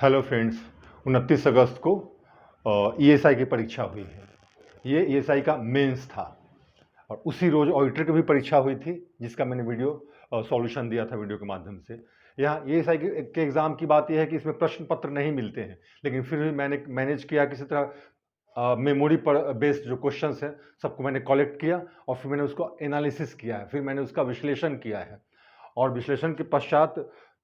Hello friends, 29 अगस्त को ESI की परीक्षा हुई है। ये ईएसआई का मेंस था और उसी रोज़ ऑडिटर की भी परीक्षा हुई थी, जिसका मैंने वीडियो सॉल्यूशन दिया था वीडियो के माध्यम से। यहाँ ईएसआई के एग्ज़ाम की बात यह है कि इसमें प्रश्न पत्र नहीं मिलते हैं, लेकिन फिर भी मैंने मैनेज किया किसी तरह मेमोरी पर बेस्ड जो क्वेश्चंस हैं सबको मैंने कलेक्ट किया और फिर मैंने उसको एनालिसिस किया है, फिर मैंने उसका विश्लेषण किया है और विश्लेषण के पश्चात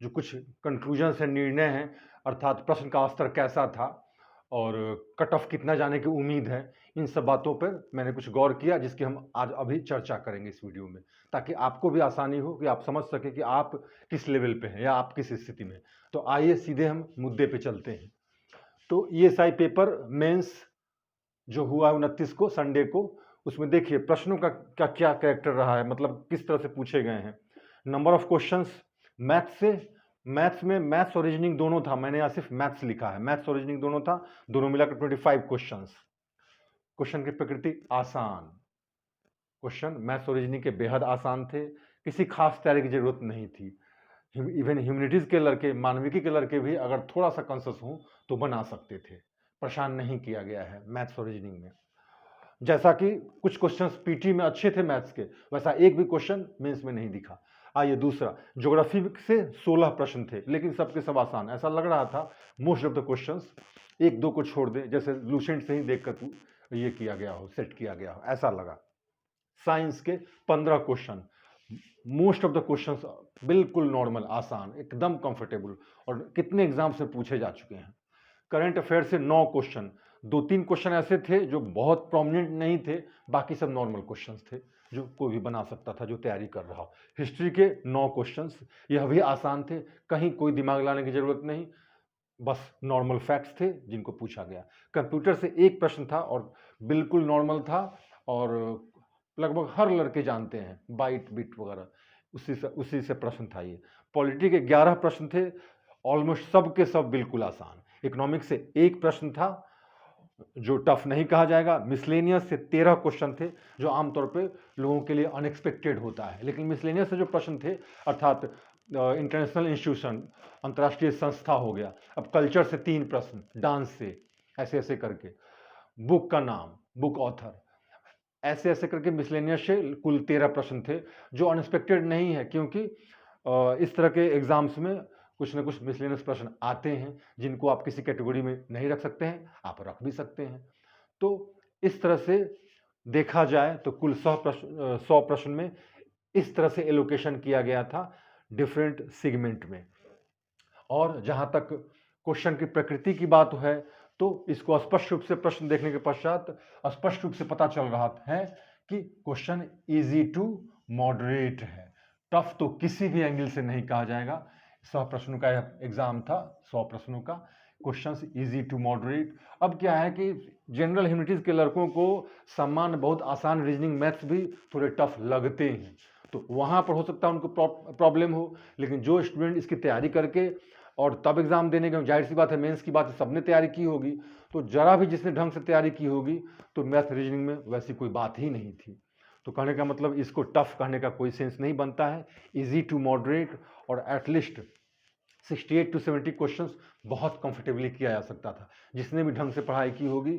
जो कुछ कंक्लूजन्स हैं, निर्णय हैं, अर्थात प्रश्न का स्तर कैसा था और कट ऑफ कितना जाने की उम्मीद है, इन सब बातों पर मैंने कुछ गौर किया, जिसकी हम आज अभी चर्चा करेंगे इस वीडियो में, ताकि आपको भी आसानी हो कि आप समझ सकें कि आप किस लेवल पे हैं या आप किस स्थिति में। तो आइए सीधे हम मुद्दे पे चलते हैं। तो ईएसआई पेपर मेंस जो हुआ 29 को संडे को, उसमें देखिए प्रश्नों का क्या कैरेक्टर रहा है, मतलब किस तरह से पूछे गए हैं। नंबर ऑफ क्वेश्चंस मैथ्स से, मैथ्स में मैथ्स और रीजनिंग दोनों था, मैंने यहाँ सिर्फ मैथ्स लिखा है, मैथ्स और रीजनिंग दोनों था, दोनों मिलाकर 25 क्वेश्चंस। क्वेश्चन की प्रकृति आसान, क्वेश्चन मैथ्स और रीजनिंग के बेहद आसान थे, किसी खास तैयारी की जरूरत नहीं थी। इवन ह्यूमैनिटीज के लड़के, मानविकी के लड़के भी अगर थोड़ा सा कॉन्शियस हों तो बना सकते थे। परेशान नहीं किया गया है मैथ्स और रीजनिंग में। जैसा कि कुछ क्वेश्चंस पीटी में अच्छे थे मैथ्स के, वैसा एक भी क्वेश्चन मेंस में नहीं दिखा। आइए दूसरा, ज्योग्राफी से 16 प्रश्न थे, लेकिन सबके सब आसान, ऐसा लग रहा था मोस्ट ऑफ द क्वेश्चंस एक दो को छोड़ दे, जैसे लूसेंट से ही देखकर ये किया गया हो, सेट किया गया हो, ऐसा लगा। साइंस के 15 question, most of the questions बिल्कुल नॉर्मल, आसान, एकदम कंफर्टेबल और कितने एग्जाम से पूछे जा चुके हैं। करंट अफेयर से 9 क्वेश्चन, 2-3 क्वेश्चन ऐसे थे जो बहुत प्रोमिनेंट नहीं थे, बाकी सब नॉर्मल क्वेश्चंस थे जो कोई भी बना सकता था जो तैयारी कर रहा हो। हिस्ट्री के 9 क्वेश्चंस, यह भी आसान थे, कहीं कोई दिमाग लाने की जरूरत नहीं, बस नॉर्मल फैक्ट्स थे जिनको पूछा गया। कंप्यूटर से एक प्रश्न था और बिल्कुल नॉर्मल था और लगभग हर लड़के जानते हैं, बाइट बिट वगैरह, उसी से प्रश्न था ये। पॉलिटी के 11 प्रश्न थे, ऑलमोस्ट सब के सब बिल्कुल आसान। इकोनॉमिक्स से एक प्रश्न था जो टफ नहीं कहा जाएगा। मिसलेनियस से 13 क्वेश्चन थे जो आमतौर पे लोगों के लिए अनएक्सपेक्टेड होता है, लेकिन मिसलेनियस से जो प्रश्न थे, अर्थात इंटरनेशनल इंस्टीट्यूशन, अंतर्राष्ट्रीय संस्था हो गया। अब कल्चर से 3 प्रश्न, डांस से, ऐसे ऐसे करके, बुक का नाम, बुक ऑथर, ऐसे ऐसे करके मिसलेनियस से कुल 13 प्रश्न थे जो अनएक्सपेक्टेड नहीं है, क्योंकि इस तरह के एग्जाम्स में कुछ ना कुछ मिसलेनियस प्रश्न आते हैं जिनको आप किसी कैटेगरी में नहीं रख सकते हैं, आप रख भी सकते हैं। तो इस तरह से देखा जाए तो कुल 100 प्रश्न में इस तरह से एलोकेशन किया गया था डिफरेंट सेगमेंट में। और जहां तक क्वेश्चन की प्रकृति की बात है तो इसको स्पष्ट रूप से प्रश्न देखने के पश्चात स्पष्ट रूप से पता चल रहा है कि क्वेश्चन इजी टू मॉडरेट है, टफ तो किसी भी एंगल से नहीं कहा जाएगा। 100 प्रश्नों का एग्जाम था, 100 प्रश्नों का, क्वेश्चंस इजी टू मॉडरेट। अब क्या है कि जनरल ह्यूमैनिटीज के लड़कों को सामान्य बहुत आसान रीजनिंग मैथ्स भी थोड़े टफ लगते हैं, तो वहां पर हो सकता है उनको प्रॉब्लम हो, लेकिन जो स्टूडेंट इसकी तैयारी करके और तब एग्जाम देने के, जाहिर सी बात है मेंस की बात है, सबने तैयारी की होगी, तो जरा भी जिसने ढंग से तैयारी की होगी तो मैथ रीजनिंग में वैसी कोई बात ही नहीं थी। तो कहने का मतलब इसको टफ कहने का कोई सेंस नहीं बनता है, इजी टू मॉडरेट, और एटलीस्ट 68 to 70 क्वेश्चंस बहुत कंफर्टेबली किया जा सकता था, जिसने भी ढंग से पढ़ाई की होगी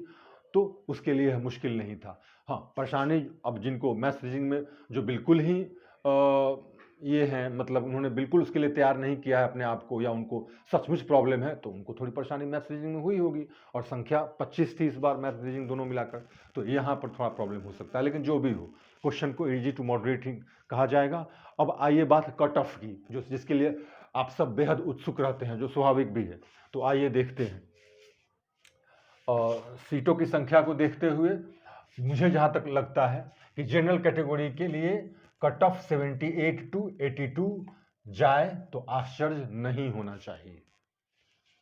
तो उसके लिए मुश्किल नहीं था। हाँ, परेशानी अब जिनको मैथ्स रीजनिंग में जो बिल्कुल ही ये हैं, मतलब उन्होंने बिल्कुल उसके लिए तैयार नहीं किया है अपने आप को, या उनको सचमुच प्रॉब्लम है, तो उनको थोड़ी परेशानी मैथ्स रीजनिंग में हुई होगी, और संख्या 25 थी इस बार मैथ्स रीजनिंग दोनों मिलाकर, तो यहाँ पर थोड़ा प्रॉब्लम हो सकता है। लेकिन जो भी हो, क्वेश्चन को इजी टू मॉडरेट ही कहा जाएगा। अब आइए बात कट ऑफ की, जो जिसके लिए आप सब बेहद उत्सुक रहते हैं, जो स्वाभाविक भी है। तो आइए देखते हैं। सीटों की संख्या को देखते हुए मुझे जहां तक लगता है कि जनरल कैटेगरी के लिए कट ऑफ 78 to 82 जाए तो आश्चर्य नहीं होना चाहिए,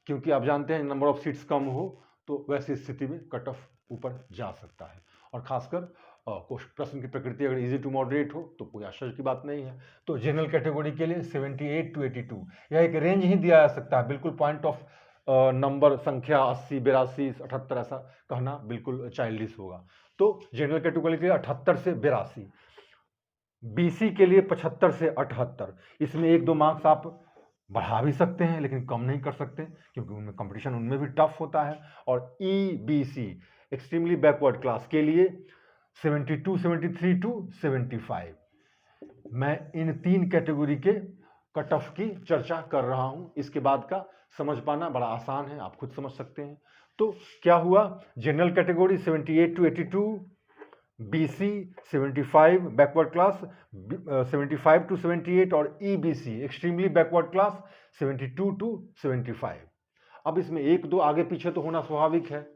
क्योंकि आप जानते हैं नंबर ऑफ सीट्स कम हो तो वैसी स्थिति में कट ऑफ ऊपर जा सकता है, और खासकर प्रश्न की प्रकृति अगर इजी टू मॉडरेट हो तो कोई आश्चर्य की बात नहीं है। तो जनरल कैटेगरी के लिए 78 to 82 यह एक रेंज ही दिया जा सकता है, बिल्कुल पॉइंट ऑफ नंबर संख्या 80, 82, 78 ऐसा कहना बिल्कुल चाइल्डिश होगा। तो जनरल कैटेगरी के लिए 78 से 82, बीसी के लिए 75 से 78, इसमें 1-2 मार्क्स आप बढ़ा भी सकते हैं लेकिन कम नहीं कर सकते, क्योंकि उनमें कंपटीशन उनमें भी टफ होता है। और EBC एक्सट्रीमली बैकवर्ड क्लास के लिए 72, 73 टू 75, मैं इन 3 कैटेगरी के कट ऑफ की चर्चा कर रहा हूं। इसके बाद का समझ पाना बड़ा आसान है, आप खुद समझ सकते हैं। तो क्या हुआ, general category 78 to 82, BC 75 backward class 75 to 78, और EBC extremely backward class 72 to 75। अब इसमें 1-2 आगे पीछे तो होना स्वाभाविक है,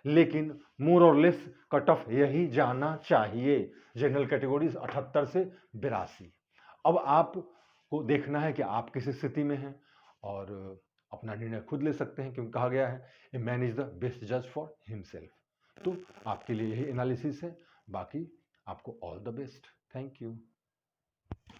लेकिन मोर और लेस कट ऑफ यही जाना चाहिए। जनरल कैटेगरीज 78 से 82। अब आपको देखना है कि आप किस स्थिति में हैं और अपना निर्णय खुद ले सकते हैं, क्योंकि कहा गया है a man is the best जज फॉर हिमसेल्फ। तो आपके लिए यही एनालिसिस है। बाकी आपको all the best. Thank you.